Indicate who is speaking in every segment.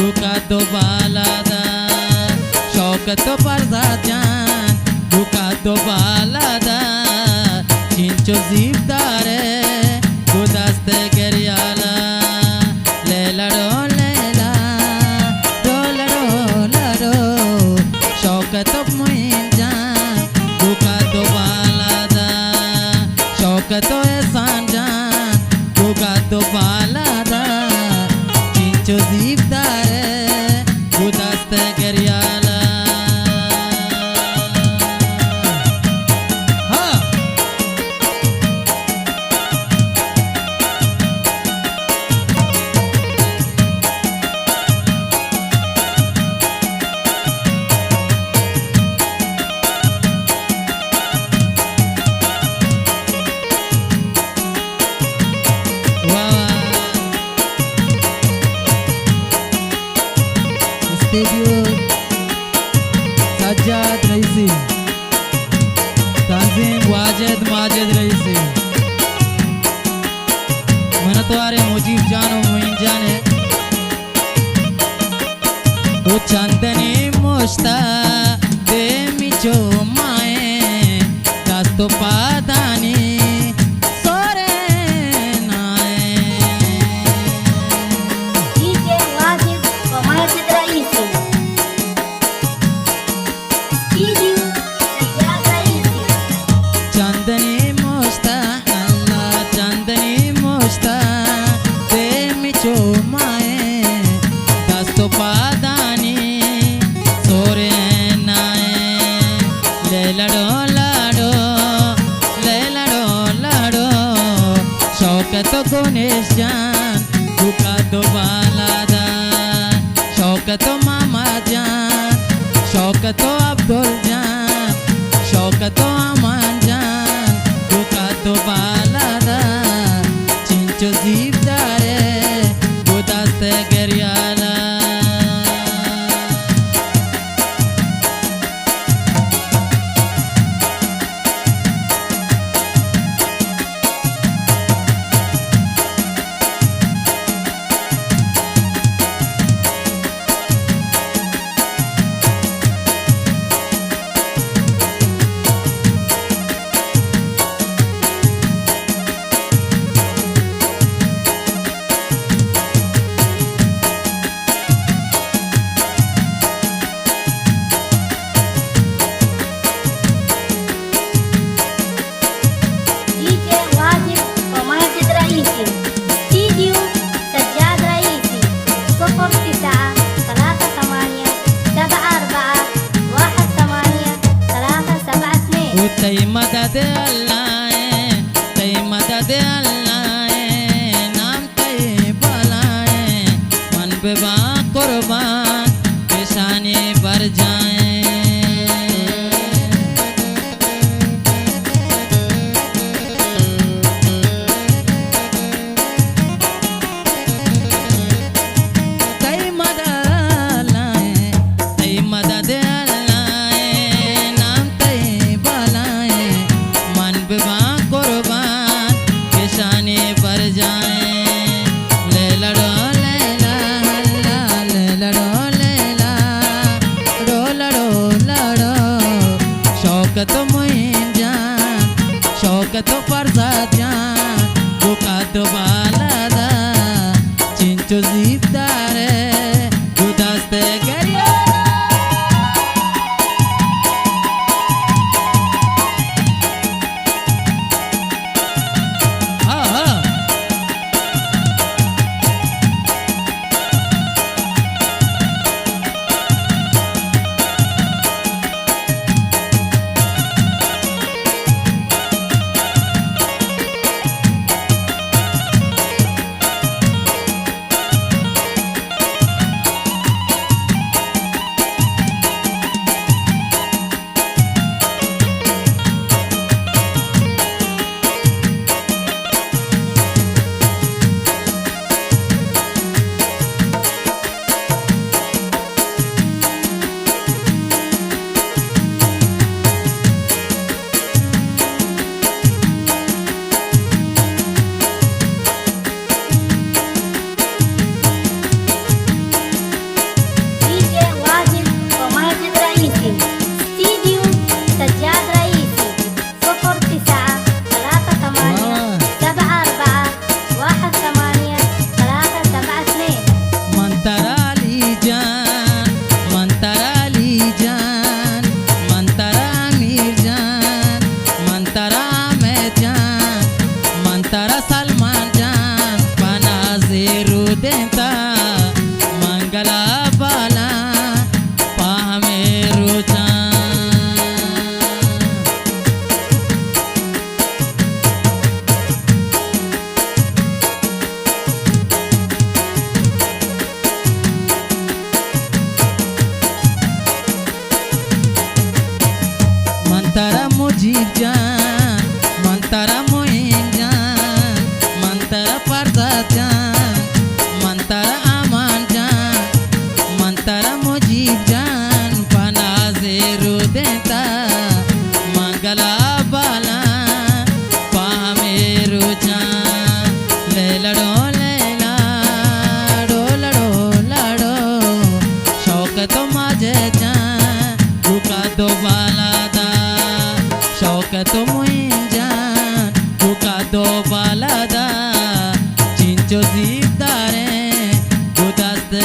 Speaker 1: दुका तो बालादा शौकत परजाजान दुका तो बालादा चिंचो जीवदारे गुदास्ते गरियाला लेला रो शौकत मुइंजान दुका तो बालादा शौकत एहसान जान दुका तो बालादा चिंचो जीवदारे गुदास्ते गरियाला सज्जाद रईसी तंजीम वाजिद माजिद रईसी मनतवारे मुजीब जानो मुइन जाने वो चंदनी मुश्ता दे मिचो माए दास्तो पादानी शौकत गुनेश जान दुका तो बालादा शौकत मामा जान शौकत अब्दुल जान शौकत अमान जान दुका तो बालादा चिंचो जीवदारे गुदास्ते गरियाला तई मदद अल्लाह नाम तई बलाए मन बेबा कुर्बान पेशानी भर जाए
Speaker 2: लड़ो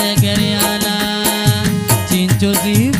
Speaker 1: घरी आला चिंचोची